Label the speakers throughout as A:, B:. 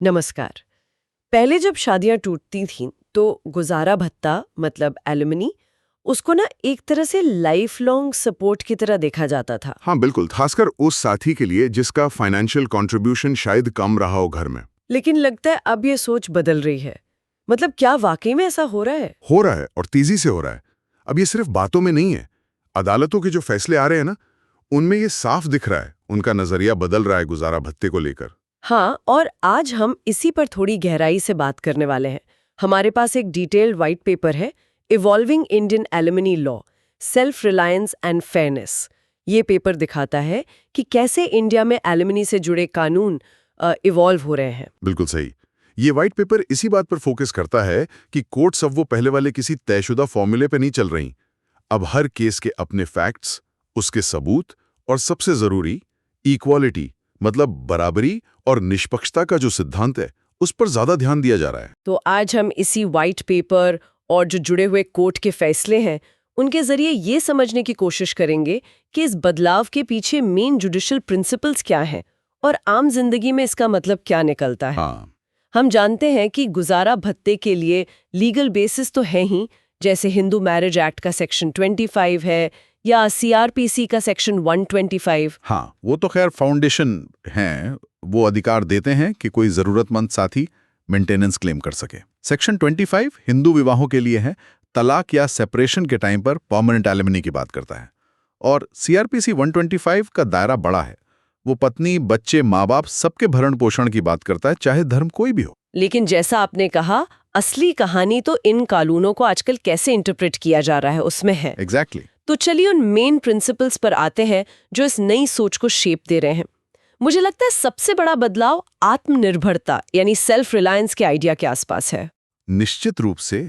A: नमस्कार। पहले जब शादियां टूटती थीं तो गुजारा भत्ता मतलब एलिमनी उसको ना एक तरह से लाइफ लॉन्ग सपोर्ट की तरह देखा जाता था।
B: हाँ बिल्कुल, खासकर उस साथी के लिए जिसका फाइनेंशियल कंट्रीब्यूशन शायद कम रहा हो घर में।
A: लेकिन लगता है अब ये सोच बदल रही है। मतलब क्या वाकई में ऐसा हो रहा है?
B: हो रहा है और तेजी से हो रहा है। अब ये सिर्फ बातों में नहीं है। अदालतों के जो फैसले आ रहे हैं ना, उनमें ये साफ दिख रहा है, उनका नजरिया बदल रहा है गुजारा भत्ते को लेकर।
A: हाँ, और आज हम इसी पर थोड़ी गहराई से बात करने वाले हैं। हमारे पास एक डिटेल्ड व्हाइट पेपर है, evolving Indian alimony law, self reliance and fairness. ये पेपर दिखाता है कि कैसे इंडिया में एलिमनी से जुड़े कानून इवॉल्व हो रहे हैं।
B: बिल्कुल सही। ये व्हाइट पेपर इसी बात पर फोकस करता है कि कोर्ट्स अब वो पहले वाले किसी तयशुदा फॉर्मूले पे नहीं चल रही। अब हर केस के अपने फैक्ट्स, उसके सबूत और सबसे जरूरी इक्वालिटी मतलब बराबरी और निष्पक्षता का जो सिद्धांत है, उस पर ज्यादा ध्यान दिया जा रहा है।
A: तो आज हम इसी व्हाइट पेपर और जो जुड़े हुए कोर्ट के फैसले हैं, उनके जरिए ये समझने की कोशिश करेंगे कि इस बदलाव के पीछे मेन जुडिशियल प्रिंसिपल्स क्या हैं और आम जिंदगी में इसका मतलब क्या निकलता है।
B: हाँ,
A: हम जानते हैं कि गुजारा भत्ते के लिए लीगल बेसिस तो है ही, जैसे हिंदू मैरिज एक्ट का सेक्शन 25 है या सीआरपीसी का सेक्शन 125।
C: हाँ, वो तो खैर फाउंडेशन हैं, वो अधिकार देते हैं कि कोई जरूरतमंद साथी मेंटेनेंस क्लेम कर सके। सेक्शन 25 हिंदू विवाहों के लिए है, तलाक या सेपरेशन के टाइम पर परमानेंट एलिमनी की बात करता है। और सीआरपीसी 125 का दायरा बड़ा है, वो पत्नी, बच्चे, माँ बाप सबके भरण पोषण की बात करता है, चाहे धर्म कोई भी हो।
A: लेकिन जैसा आपने कहा, असली कहानी तो इन कानूनों को आजकल कैसे इंटरप्रेट किया जा रहा है उसमें है।
C: एग्जैक्टली।
A: तो चलिए उन मेन प्रिंसिपल्स पर आते हैं जो इस नई सोच को शेप दे रहे हैं। मुझे लगता है सबसे बड़ा बदलाव आत्मनिर्भरता यानी सेल्फ रिलायंस के आइडिया के आसपास है।
C: निश्चित रूप से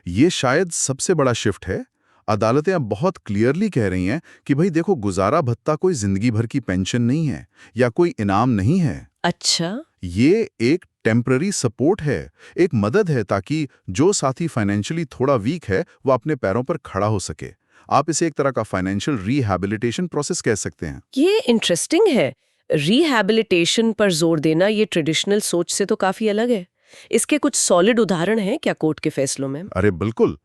C: ये शायद सबसे बड़ा शिफ्ट है। अदालतें अब बहुत क्लियरली कह रही हैं कि भाई देखो, गुजारा भत्ता कोई जिंदगी भर की पेंशन नहीं है या कोई इनाम नहीं है।
A: अच्छा।
C: ये एक टेम्पररी सपोर्ट है, एक मदद है, ताकि जो साथी फाइनेंशियली थोड़ा वीक है वो अपने पैरों पर खड़ा हो सके। आप इसे एक तरह का फाइनेंशियल रिहैबिलिटेशन प्रोसेस कह सकते हैं।
A: ये इंटरेस्टिंग है। रिहैबिलिटेशन पर जोर देना ये ट्रेडिशनल सोच से तो काफी अलग है। इसके कुछ सॉलिड उदाहरण हैं क्या कोर्ट के फैसलों में?
C: अरे बिल्कुल,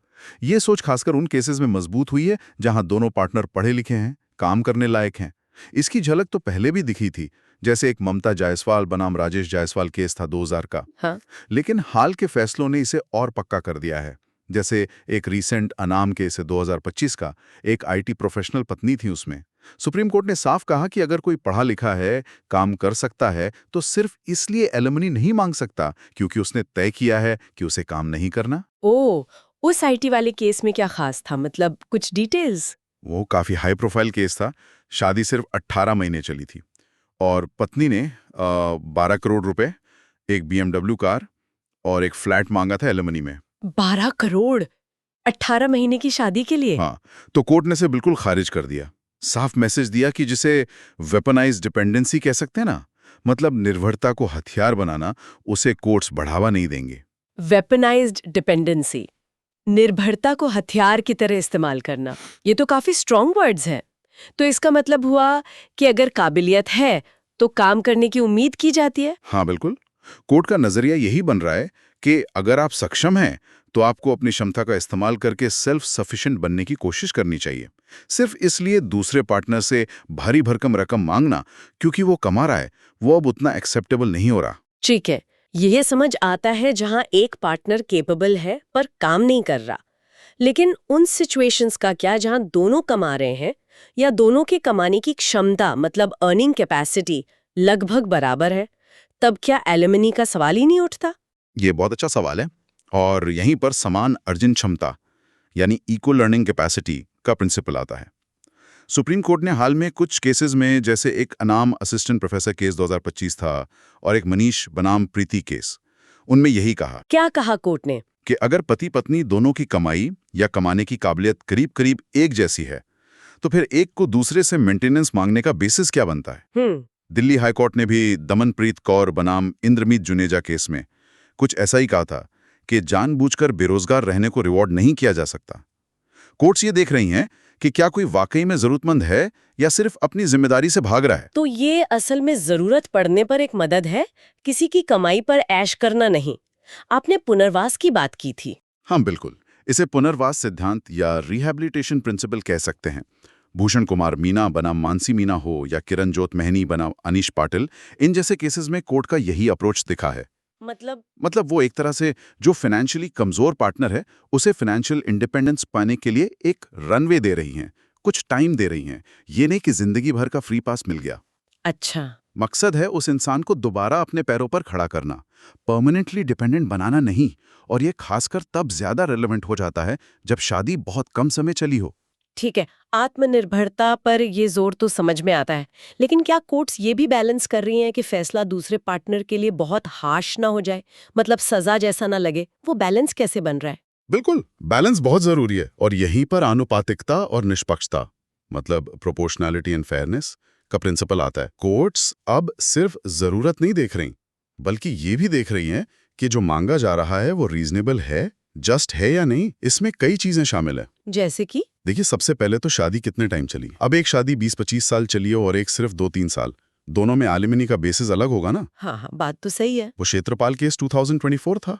C: ये सोच खासकर उन केसेस में मजबूत हुई है जहां दोनों पार्टनर पढ़े लिखे हैं, काम करने लायक हैं। इसकी झलक तो पहले भी दिखी थी, जैसे एक ममता जायसवाल बनाम राजेश जायसवाल केस था 2000 का।
A: हाँ।
C: लेकिन हाल के फैसलों ने इसे और पक्का कर दिया है। जैसे एक रीसेंट अनाम केस है 2025 का, एक आईटी प्रोफेशनल पत्नी थी उसमें। सुप्रीम कोर्ट ने साफ कहा कि अगर कोई पढ़ा लिखा है, काम कर सकता है, तो सिर्फ इसलिए एलिमनी नहीं मांग सकता क्योंकि उसने तय किया है कि उसे काम नहीं करना।
A: ओ, उस आईटी वाले केस में क्या खास था, मतलब कुछ डिटेल्स?
C: वो काफी हाई प्रोफाइल केस था। शादी सिर्फ 18 महीने चली थी और पत्नी ने 12 करोड़ रुपए, एक बीएमडब्ल्यू कार और एक फ्लैट मांगा था एलिमनी में।
A: 12 करोड़ 18 महीने की शादी के लिए?
C: हाँ, तो कोर्ट ने इसे बिल्कुल खारिज कर दिया। साफ मैसेज दिया कि जिसे वेपनाइज डिपेंडेंसी कह सकते हैं ना, मतलब निर्भरता को हथियार बनाना, उसे कोर्ट्स बढ़ावा नहीं देंगे।
A: वेपनाइज्ड डिपेंडेंसी, निर्भरता को हथियार की तरह इस्तेमाल करना, ये तो काफी स्ट्रॉन्ग वर्ड्स हैं। तो इसका मतलब हुआ कि अगर काबिलियत है तो काम करने की उम्मीद की जाती है।
C: हाँ बिल्कुल, कोर्ट का नजरिया यही बन रहा है कि अगर आप सक्षम हैं तो आपको अपनी क्षमता का इस्तेमाल करके सेल्फ सफिशिएंट बनने की कोशिश करनी चाहिए। सिर्फ इसलिए दूसरे पार्टनर से भारी भरकम रकम मांगना क्योंकि वो कमा रहा है, वो अब उतना एक्सेप्टेबल नहीं हो रहा।
A: ठीक है, ये समझ आता है जहां एक पार्टनर केपेबल है पर काम नहीं कर रहा। लेकिन उन सिचुएशंस का क्या जहां दोनों कमा रहे हैं या दोनों के कमाने की क्षमता मतलब अर्निंग कैपेसिटी लगभग बराबर है, तब क्या एलिमनी का सवाल ही नहीं उठता?
C: ये बहुत अच्छा सवाल है और यहीं पर समान अर्जन क्षमता यानी इक्वल लर्निंग कैपेसिटी का प्रिंसिपल आता है। सुप्रीम कोर्ट ने हाल में कुछ केसेस में, जैसे एक अनाम असिस्टेंट प्रोफेसर केस 2025 था और एक मनीष बनाम प्रीति केस, उनमें यही कहा
A: क्या कहा कोर्ट ने?
C: कि अगर पति पत्नी दोनों की कमाई या कमाने की काबिलियत करीब करीब एक जैसी है तो फिर एक को दूसरे से मेंटेनेंस मांगने का बेसिस क्या बनता है। दिल्ली हाईकोर्ट ने भी दमनप्रीत कौर बनाम इंद्रमीत जुनेजा केस में कुछ ऐसा ही कहा था कि जानबूझकर बेरोजगार रहने को रिवॉर्ड नहीं किया जा सकता। कोर्ट्स ये देख रही हैं कि क्या कोई वाकई में जरूरतमंद है या सिर्फ अपनी जिम्मेदारी से भाग रहा है।
A: तो ये असल में जरूरत पड़ने पर एक मदद है, किसी की कमाई पर ऐश करना नहीं। आपने पुनर्वास की बात की थी।
C: हाँ बिल्कुल, इसे पुनर्वास सिद्धांत या रिहैबिलिटेशन प्रिंसिपल कह सकते हैं। भूषण कुमार मीना बनाम मानसी मीना हो या किरण जोत मेहनी बनाम अनीश पाटिल, इन जैसे केसेस में कोर्ट का यही अप्रोच दिखा है। मतलब वो एक तरह से जो फाइनेंशियली कमजोर पार्टनर है उसे फाइनेंशियल इंडिपेंडेंस पाने के लिए एक रनवे दे रही हैं, कुछ टाइम दे रही हैं। ये नहीं कि जिंदगी भर का फ्री पास मिल गया।
A: अच्छा,
C: मकसद है उस इंसान को दोबारा अपने पैरों पर खड़ा करना, परमानेंटली डिपेंडेंट बनाना नहीं। और ये खासकर तब ज्यादा रेलेवेंट हो जाता है जब शादी बहुत कम समय चली हो।
A: ठीक है, आत्मनिर्भरता पर ये जोर तो समझ में आता है, लेकिन क्या कोर्ट्स ये भी बैलेंस कर रही हैं कि फैसला दूसरे पार्टनर के लिए बहुत हार्श ना हो जाए, मतलब सजा जैसा ना लगे? वो बैलेंस कैसे बन रहा है?
B: बिल्कुल, बैलेंस बहुत जरूरी है और यहीं पर आनुपातिकता और निष्पक्षता, मतलब प्रोपोर्शनैलिटी एंड फेयरनेस का प्रिंसिपल आता है। कोर्ट्स अब सिर्फ जरूरत नहीं देख रही, बल्कि ये भी देख रही हैं कि जो मांगा जा रहा है वो रीजनेबल है, जस्ट है या नहीं। इसमें कई चीजें शामिल है।
A: जैसे कि
B: देखिए, सबसे पहले तो शादी कितने टाइम चली। अब एक शादी 20-25 साल चली हो और एक सिर्फ 2-3 साल, दोनों में एलिमनी का बेसिस अलग होगा ना।
A: हाँ, बात तो सही है।
B: वो क्षेत्रपाल केस 2024 था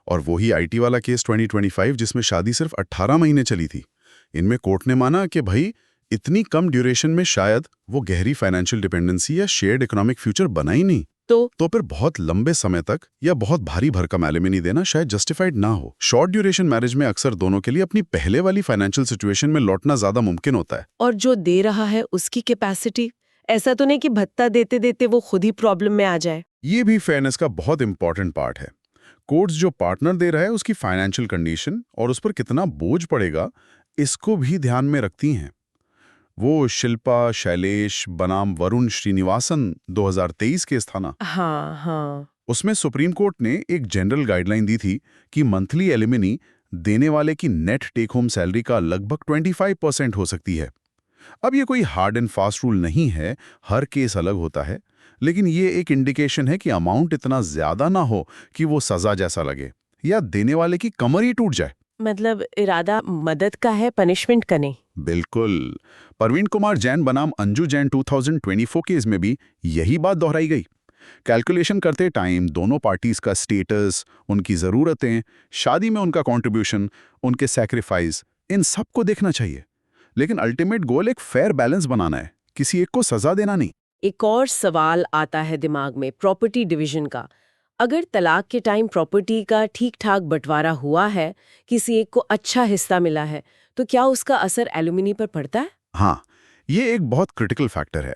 B: और वही आईटी वाला केस 2025 जिसमें शादी सिर्फ 18 महीने चली थी। इनमें कोर्ट ने माना कि भाई इतनी कम ड्यूरेशन में शायद वो गहरी फाइनेंशियल डिपेंडेंसी या शेयर्ड इकोनॉमिक फ्यूचर बना ही नहीं। तो फिर बहुत लंबे समय तक या बहुत भारी भरकम एलिमनी देना शायद जस्टिफाइड ना हो। शॉर्ट ड्यूरेशन मैरिज में अक्सर दोनों के लिए अपनी पहले वाली फाइनेंशियल सिचुएशन में लौटना ज्यादा मुमकिन होता है।
A: और जो दे रहा है उसकी कैपेसिटी, ऐसा तो नहीं कि भत्ता देते देते वो खुद ही प्रॉब्लम में आ जाए।
B: ये भी फेयरनेस का बहुत इंपॉर्टेंट पार्ट है। कोर्ट्स जो पार्टनर दे रहा है उसकी फाइनेंशियल कंडीशन और उस पर कितना बोझ पड़ेगा, इसको भी ध्यान में रखती हैं। वो शिल्पा शैलेश बनाम वरुण श्रीनिवासन 2023 केस था ना।
A: हाँ।
B: उसमें सुप्रीम कोर्ट ने एक जनरल गाइडलाइन दी थी कि मंथली एलिमनी देने वाले की नेट टेक होम सैलरी का लगभग 25% हो सकती है। अब ये कोई हार्ड एंड फास्ट रूल नहीं है, हर केस अलग होता है, लेकिन ये एक इंडिकेशन है कि अमाउंट इतना ज्यादा ना हो कि वो सजा जैसा लगे या देने वाले की कमर ही टूट जाए।
A: मतलब इरादा मदद का है, पनिशमेंट का नहीं।
B: बिल्कुल। परवीन कुमार जैन बनाम अंजू जैन 2024 केस में भी यही बात दोहराई गई। कैलकुलेशन करते टाइम दोनों पार्टीज का स्टेटस, उनकी ज़रूरतें, शादी में उनका कंट्रीब्यूशन, उनके सैक्रिफाइस, इन सब को देखना चाहिए। लेकिन अल्टीमेट गोल एक फेयर बैलेंस बनाना है, किसी एक को सजा देना नहीं।
A: एक और सवाल आता है दिमाग में, प्रॉपर्टी डिवीजन का। अगर तलाक के टाइम प्रॉपर्टी का ठीक ठाक बंटवारा हुआ है, किसी एक को अच्छा हिस्सा मिला है, तो क्या उसका असर एलुमिनी पर पड़ता है?
B: हाँ, ये एक बहुत क्रिटिकल फैक्टर है।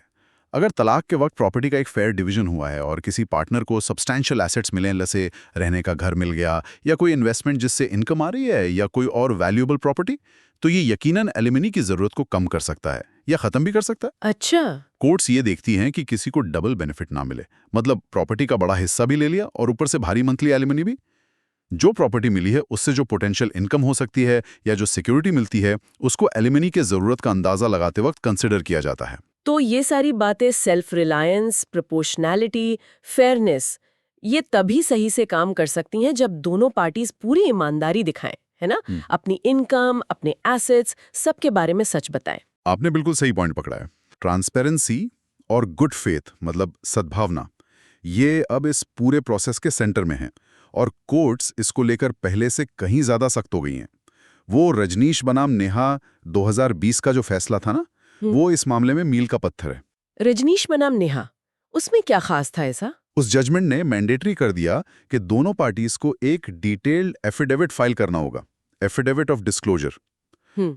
B: अगर तलाक के वक्त प्रॉपर्टी का एक फेयर डिवीजन हुआ है और किसी पार्टनर को सब्सटैंशियल एसेट्स मिले, जैसे रहने का घर मिल गया या कोई इन्वेस्टमेंट जिससे इनकम आ रही है या कोई और वैल्यूएबल प्रॉपर्टी, तो ये यकीनन एलिमनी की जरूरत को कम कर सकता है या खत्म भी कर सकता है।
A: अच्छा।
B: कोर्ट्स ये देखती हैं कि किसी को डबल बेनिफिट ना मिले, मतलब प्रॉपर्टी का बड़ा हिस्सा भी ले लिया और ऊपर से भारी मंथली एलिमनी भी। जो प्रॉपर्टी मिली है उससे जो पोटेंशियल इनकम हो सकती है या जो सिक्योरिटी मिलती है, उसको एलिमनी के जरूरत का अंदाजा लगाते वक्त कंसिडर किया जाता है।
A: तो ये सारी बातें, सेल्फ रिलायंस, प्रोपोर्शनैलिटी, फेयरनेस, ये तभी सही से काम कर सकती हैं जब दोनों पार्टीज पूरी ईमानदारी दिखाएं, है ना? अपनी इनकम, अपने एसेट्स, सबके बारे में सच बताएं।
B: आपने बिल्कुल सही पॉइंट पकड़ा है। ट्रांसपेरेंसी और गुड फेथ, मतलब सद्भावना, ये अब इस पूरे प्रोसेस के सेंटर में है और कोर्ट्स इसको लेकर पहले से कहीं ज्यादा सख्त हो गई हैं। वो रजनीश बनाम नेहा 2020 का जो फैसला था ना, वो इस मामले में मील का पत्थर है।
A: रजनीश बनाम नेहा, उसमें क्या खास था ऐसा?
B: उस जजमेंट ने मैंडेटरी कर दिया कि दोनों पार्टीज को एक डिटेल्ड एफिडेविट फाइल करना होगा, एफिडेविट ऑफ डिस्क्लोजर।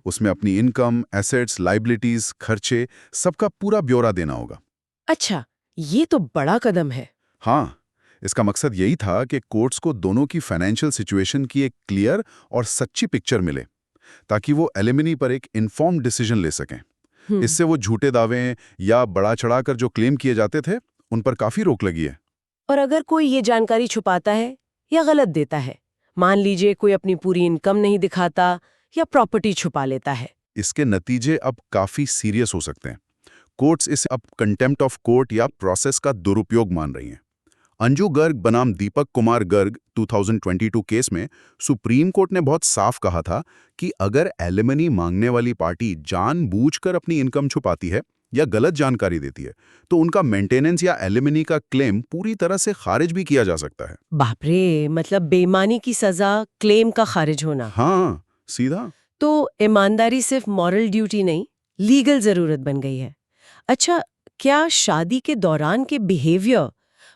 B: उसमें अपनी इनकम, एसेट्स, लाइबिलिटीज, खर्चे, सबका पूरा ब्यौरा देना होगा।
A: अच्छा, ये तो बड़ा कदम है।
B: हाँ, इसका मकसद यही था कि कोर्ट्स को दोनों की फाइनेंशियल सिचुएशन की एक क्लियर और सच्ची पिक्चर मिले, ताकि वो एलिमनी पर एक इन्फॉर्म्ड डिसीजन ले सकें। इससे वो झूठे दावे या बढ़ा चढ़ाकर जो क्लेम किए जाते थे, उन पर काफी रोक लगी है।
A: और अगर कोई ये जानकारी छुपाता है या गलत देता है, मान लीजिए कोई अपनी पूरी इनकम नहीं दिखाता या प्रॉपर्टी छुपा लेता है,
B: इसके नतीजे अब काफी सीरियस हो सकते हैं। कोर्ट्स इसे अब कंटेम्प्ट ऑफ कोर्ट या प्रोसेस का दुरुपयोग मान रही हैं। अंजू गर्ग बनाम दीपक कुमार गर्ग 2022 केस में सुप्रीम कोर्ट ने बहुत साफ कहा था कि अगर एलिमनी मांगने वाली पार्टी जानबूझकर अपनी इनकम छुपाती है या गलत जानकारी देती है तो उनका मेंटेनेंस या एलिमनी का क्लेम पूरी तरह से खारिज भी किया जा सकता है।
A: बाप रे, मतलब बेईमानी की सजा, क्लेम का खारिज होना।
B: हाँ, सीधा।
A: तो ईमानदारी सिर्फ मॉरल ड्यूटी नहीं, लीगल जरूरत बन गई है। अच्छा, क्या शादी के दौरान के बिहेवियर,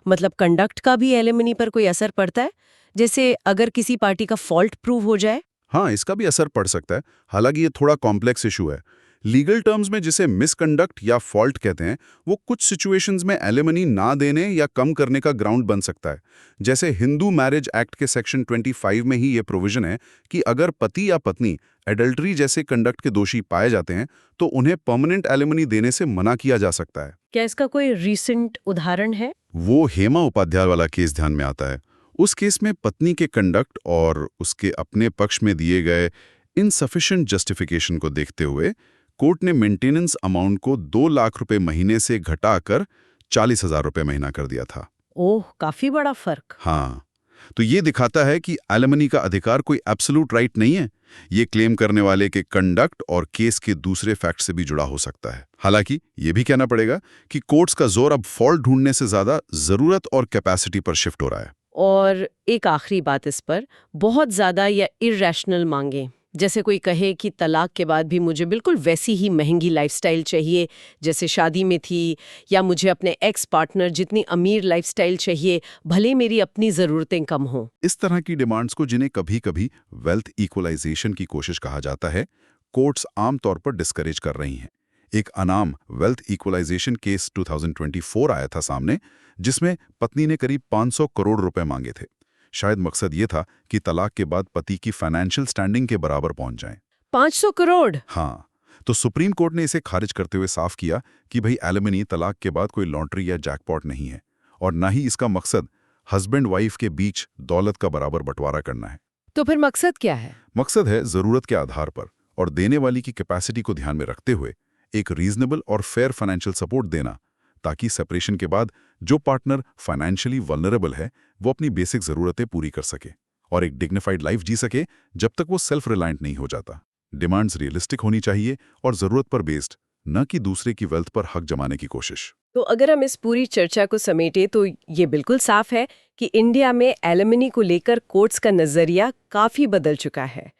A: मतलब कंडक्ट का भी एलिमनी पर कोई असर पड़ता है? जैसे अगर किसी पार्टी का फॉल्ट प्रूव हो जाए?
B: हाँ, इसका भी असर पड़ सकता है। हालांकि ये थोड़ा कॉम्प्लेक्स इशू है। लीगल टर्म्स में जिसे मिसकंडक्ट या फॉल्ट कहते हैं, वो कुछ सिचुएशंस में एलिमनी ना देने या कम करने का ग्राउंड बन सकता है। जैसे हिंदू मैरिज एक्ट के सेक्शन 25 में ही ये प्रोविजन है कि अगर पति या पत्नी एडल्टरी जैसे कंडक्ट के दोषी पाए जाते हैं तो उन्हें परमानेंट एलिमनी देने से मना किया जा सकता है।
A: क्या इसका कोई रीसेंट उदाहरण है?
B: वो हेमा उपाध्याय वाला केस ध्यान में आता है। उस केस में पत्नी के कंडक्ट और उसके अपने पक्ष में दिए गए इनसफिशिएंट जस्टिफिकेशन को देखते हुए कोर्ट ने मेंटेनेंस अमाउंट को 2 लाख रुपए महीने से घटाकर 40,000 रुपए महीना कर दिया था।
A: ओह, काफी बड़ा फर्क।
B: हाँ, तो ये दिखाता है कि एलिमनी का अधिकार कोई एब्सोल्यूट राइट नहीं है। ये क्लेम करने वाले के कंडक्ट और केस के दूसरे फैक्ट से भी जुड़ा हो सकता है। हालांकि ये भी कहना पड़ेगा कि कोर्ट्स का जोर अब फॉल्ट ढूंढने से ज्यादा जरूरत और कैपेसिटी पर शिफ्ट हो रहा है।
A: और एक आखिरी बात इस पर, बहुत ज्यादा या इरैशनल मांगे, जैसे कोई कहे कि तलाक के बाद भी मुझे बिल्कुल वैसी ही महंगी लाइफस्टाइल चाहिए जैसे शादी में थी, या मुझे अपने एक्स पार्टनर जितनी अमीर लाइफस्टाइल चाहिए भले मेरी अपनी ज़रूरतें कम हों।
B: इस तरह की डिमांड्स को, जिन्हें कभी-कभी वेल्थ इक्वलाइजेशन की कोशिश कहा जाता है, कोर्ट्स आमतौर पर डिस्करेज कर रही हैं। एक अनाम वेल्थ इक्वलाइजेशन केस 2024 आया था सामने, जिसमें पत्नी ने करीब 500 करोड़ रुपए मांगे थे। शायद मकसद ये था कि तलाक के बाद पति की फाइनेंशियल स्टैंडिंग के बराबर पहुंच जाएं।
A: 500 करोड़?
B: हाँ, तो सुप्रीम कोर्ट ने इसे खारिज करते हुए साफ किया कि भाई एलिमनी तलाक के बाद कोई लॉटरी या जैकपॉट नहीं है और ना ही इसका मकसद हस्बैंड वाइफ के बीच दौलत का बराबर बंटवारा करना है।
A: तो फिर मकसद क्या है?
B: मकसद है जरूरत के आधार पर और देने वाली की कैपेसिटी को ध्यान में रखते हुए एक रीजनेबल और फेयर फाइनेंशियल सपोर्ट देना, ताकि सेपरेशन के बाद जो पार्टनर फाइनेंशियली वल्नरेबल है वो अपनी बेसिक जरूरतें पूरी कर सके और एक डिग्निफाइड लाइफ जी सके जब तक वो सेल्फ रिलायंट नहीं हो जाता। डिमांड्स रियलिस्टिक होनी चाहिए और जरूरत पर बेस्ड, न कि दूसरे की वेल्थ पर हक जमाने की कोशिश।
A: तो अगर हम इस पूरी चर्चा को समेटे तो ये बिल्कुल साफ है कि इंडिया में एलिमनी को लेकर कोर्ट्स का नजरिया काफी बदल चुका है।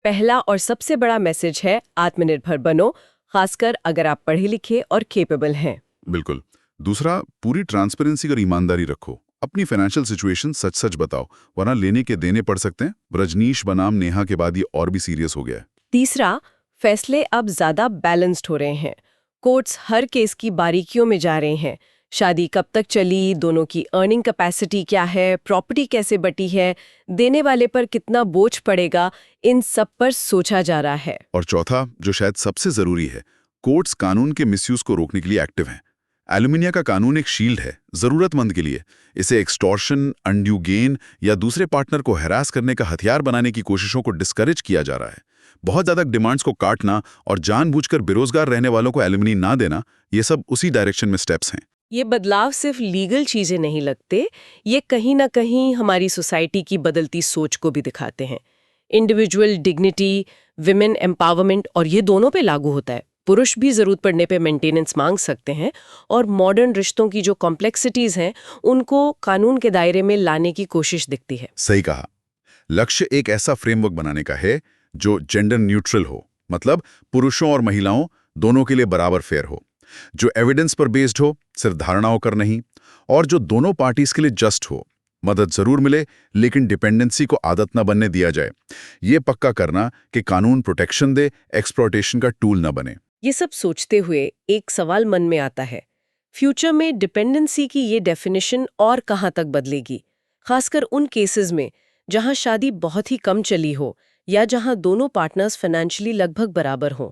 A: पहला और सबसे बड़ा मैसेज है, आत्मनिर्भर बनो, खासकर अगर आप पढ़े लिखे और केपेबल हैं।
B: बिल्कुल। दूसरा, पूरी ट्रांसपेरेंसी और ईमानदारी रखो। अपनी फाइनेंशियल सिचुएशन सच सच बताओ, वरना लेने के देने पड़ सकते हैं। रजनीश बनाम नेहा के बाद ये और भी सीरियस हो गया है।
A: तीसरा, फैसले अब ज्यादा बैलेंस्ड हो रहे हैं। कोर्ट्स हर केस की बारीकियों में जा रहे हैं। शादी कब तक चली, दोनों की अर्निंग कैपेसिटी क्या है, प्रॉपर्टी कैसे बटी है, देने वाले पर कितना बोझ पड़ेगा, इन सब पर सोचा जा रहा है।
B: और चौथा, जो शायद सबसे जरूरी है, कोर्ट्स कानून के मिसयूज को रोकने के लिए एक्टिव हैं। एल्यूमिनिया का कानून एक शील्ड है जरूरतमंद के लिए। इसे एक्सटॉर्शन, अनड्यू गेन या दूसरे पार्टनर को हैरास करने का हथियार बनाने की कोशिशों को डिस्करेज किया जा रहा है। बहुत ज्यादा डिमांड्स को काटना और जानबूझकर बेरोजगार रहने वालों को एल्यूमिनी ना देना, ये सब उसी डायरेक्शन में स्टेप्स हैं।
A: ये बदलाव सिर्फ लीगल चीजें नहीं लगते, ये कहीं ना कहीं हमारी सोसाइटी की बदलती सोच को भी दिखाते हैं। इंडिविजुअल डिग्निटी, विमेन एम्पावरमेंट, और ये दोनों पे लागू होता है। पुरुष भी जरूरत पड़ने पे मेंटेनेंस मांग सकते हैं और मॉडर्न रिश्तों की जो कॉम्प्लेक्सिटीज हैं उनको कानून के दायरे में लाने की कोशिश दिखती है।
B: सही कहा। लक्ष्य एक ऐसा फ्रेमवर्क बनाने का है जो जेंडर न्यूट्रल हो, मतलब पुरुषों और महिलाओं दोनों के लिए बराबर फेयर हो, जो एविडेंस पर बेस्ड हो, सिर्फ धारणाओं कर नहीं, और जो दोनों पार्टीज के लिए जस्ट हो। मदद जरूर मिले लेकिन डिपेंडेंसी को आदत न बनने दिया जाए। ये पक्का करना कि कानून प्रोटेक्शन दे, एक्सप्लॉयटेशन का टूल न बने।
A: ये सब सोचते हुए एक सवाल मन में आता है, फ्यूचर में डिपेंडेंसी की ये डेफिनेशन और कहाँ तक बदलेगी, खासकर उन केसेस में जहाँ शादी बहुत ही कम चली हो या जहाँ दोनों पार्टनर्स फाइनेंशियली लगभग बराबर हों।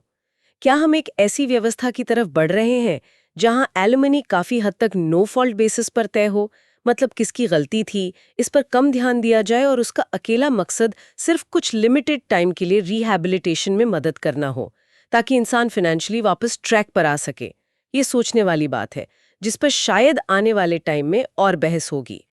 A: क्या हम एक ऐसी व्यवस्था की तरफ बढ़ रहे हैं जहाँ एलिमनी काफी हद तक नो फॉल्ट बेसिस पर तय हो, मतलब किसकी गलती थी इस पर कम ध्यान दिया जाए और उसका अकेला मकसद सिर्फ कुछ लिमिटेड टाइम के लिए रिहैबिलिटेशन में मदद करना हो, ताकि इंसान फाइनेंशियली वापस ट्रैक पर आ सके? ये सोचने वाली बात है जिस पर शायद आने वाले टाइम में और बहस होगी।